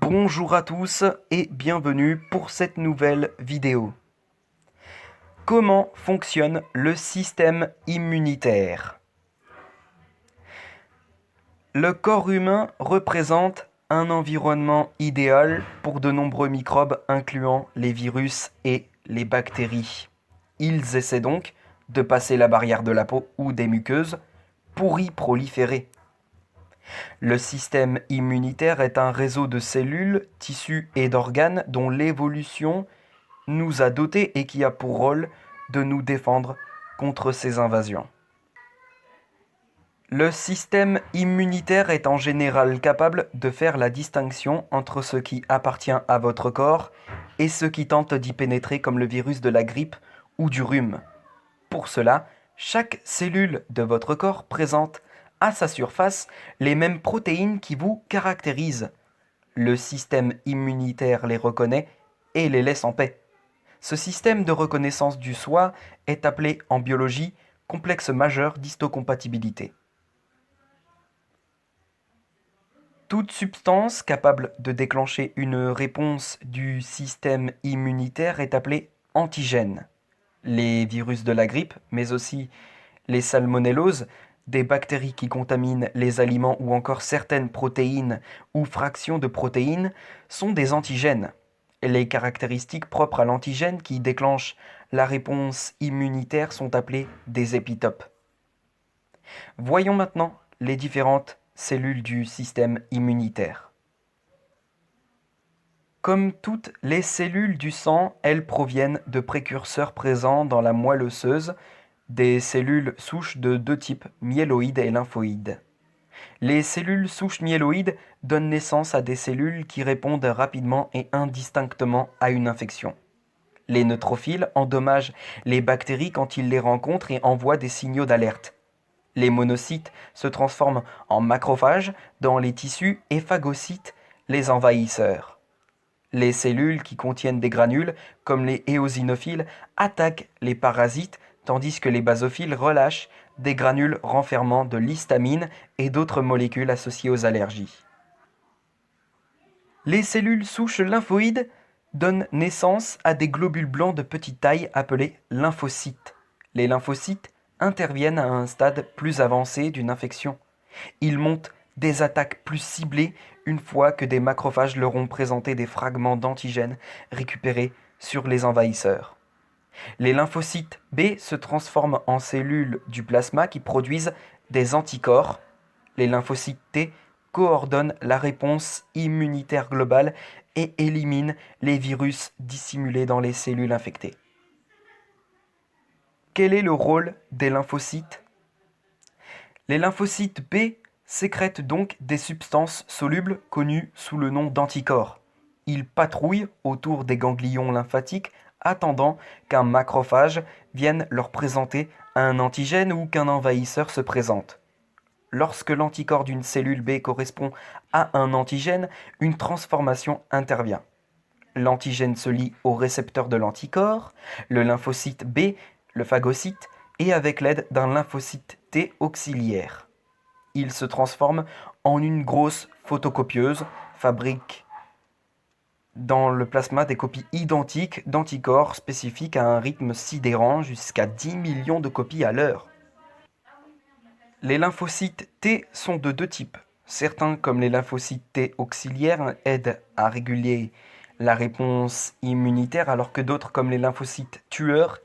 Bonjour à tous et bienvenue pour cette nouvelle vidéo. Comment fonctionne le système immunitaire? Le corps humain représente un environnement idéal pour de nombreux microbes incluant les virus et les bactéries. Ils essaient donc de passer la barrière de la peau ou des muqueuses pour y proliférer. Le système immunitaire est un réseau de cellules, tissus et d'organes dont l'évolution nous a dotés et qui a pour rôle de nous défendre contre ces invasions. Le système immunitaire est en général capable de faire la distinction entre ce qui appartient à votre corps et ce qui tente d'y pénétrer comme le virus de la grippe ou du rhume. Pour cela, chaque cellule de votre corps présente à sa surface les mêmes protéines qui vous caractérisent. Le système immunitaire les reconnaît et les laisse en paix. Ce système de reconnaissance du soi est appelé en biologie complexe majeur d'histocompatibilité. Toute substance capable de déclencher une réponse du système immunitaire est appelée antigène. Les virus de la grippe, mais aussi les salmonelloses, des bactéries qui contaminent les aliments ou encore certaines protéines ou fractions de protéines, sont des antigènes. Les caractéristiques propres à l'antigène qui déclenchent la réponse immunitaire sont appelées des épitopes. Voyons maintenant les différentes cellules du système immunitaire. Comme toutes les cellules du sang, elles proviennent de précurseurs présents dans la moelle osseuse, des cellules souches de deux types, myéloïdes et lymphoïdes. Les cellules souches myéloïdes donnent naissance à des cellules qui répondent rapidement et indistinctement à une infection. Les neutrophiles endommagent les bactéries quand ils les rencontrent et envoient des signaux d'alerte. Les monocytes se transforment en macrophages dans les tissus et phagocytes, les envahisseurs. Les cellules qui contiennent des granules, comme les éosinophiles, attaquent les parasites, tandis que les basophiles relâchent des granules renfermant de l'histamine et d'autres molécules associées aux allergies. Les cellules souches lymphoïdes donnent naissance à des globules blancs de petite taille appelés lymphocytes. Les lymphocytes interviennent à un stade plus avancé d'une infection. Ils montent des attaques plus ciblées une fois que des macrophages leur ont présenté des fragments d'antigènes récupérés sur les envahisseurs. Les lymphocytes B se transforment en cellules du plasma qui produisent des anticorps. Les lymphocytes T coordonnent la réponse immunitaire globale et éliminent les virus dissimulés dans les cellules infectées. Quel est le rôle des lymphocytes? Les lymphocytes B sécrètent donc des substances solubles connues sous le nom d'anticorps. Ils patrouillent autour des ganglions lymphatiques attendant qu'un macrophage vienne leur présenter un antigène ou qu'un envahisseur se présente. Lorsque l'anticorps d'une cellule B correspond à un antigène, une transformation intervient. L'antigène se lie au récepteur de l'anticorps, le lymphocyte B, le phagocyte, et avec l'aide d'un lymphocyte T auxiliaire. Il se transforme en une grosse photocopieuse, fabrique dans le plasma des copies identiques d'anticorps spécifiques à un rythme sidérant jusqu'à 10 millions de copies à l'heure. Les lymphocytes T sont de deux types. Certains, comme les lymphocytes T auxiliaires, aident à réguler la réponse immunitaire, alors que d'autres, comme les lymphocytes tueurs,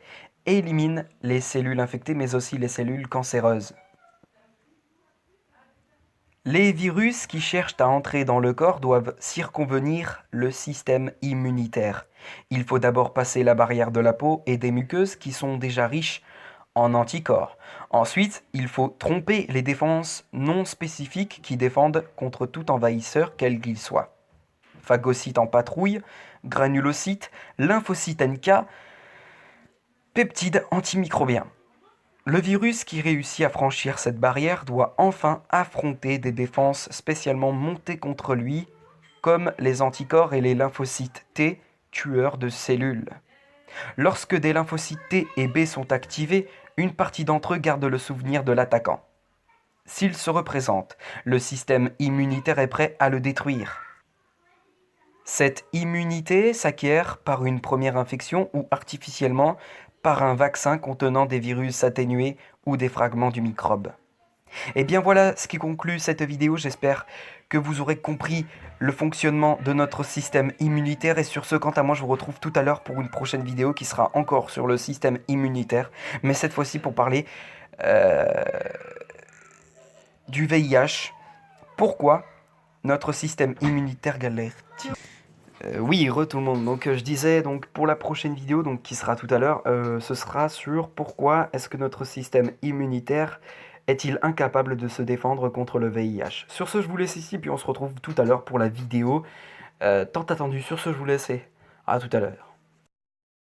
éliminent les cellules infectées mais aussi les cellules cancéreuses. Les virus qui cherchent à entrer dans le corps doivent circonvenir le système immunitaire. Il faut d'abord passer la barrière de la peau et des muqueuses qui sont déjà riches en anticorps. Ensuite, il faut tromper les défenses non spécifiques qui défendent contre tout envahisseur quel qu'il soit. Phagocytes en patrouille, granulocytes, lymphocytes NK, peptides antimicrobiens. Le virus qui réussit à franchir cette barrière doit enfin affronter des défenses spécialement montées contre lui, comme les anticorps et les lymphocytes T, tueurs de cellules. Lorsque des lymphocytes T et B sont activés, une partie d'entre eux garde le souvenir de l'attaquant. S'il se représente, le système immunitaire est prêt à le détruire. Cette immunité s'acquiert par une première infection ou artificiellement par un vaccin contenant des virus atténués ou des fragments du microbe. Et bien voilà ce qui conclut cette vidéo, j'espère que vous aurez compris le fonctionnement de notre système immunitaire. Et sur ce, quant à moi, je vous retrouve tout à l'heure pour une prochaine vidéo qui sera encore sur le système immunitaire, mais cette fois-ci pour parler euh, du VIH. Pourquoi notre système immunitaire galère-t-il? Oui, tout le monde. Donc je disais donc pour la prochaine vidéo donc qui sera tout à l'heure, ce sera sur pourquoi est-ce que notre système immunitaire est-il incapable de se défendre contre le VIH. Sur ce, je vous laisse ici puis on se retrouve tout à l'heure pour la vidéo tant attendue. Sur ce, je vous laisse et à tout à l'heure.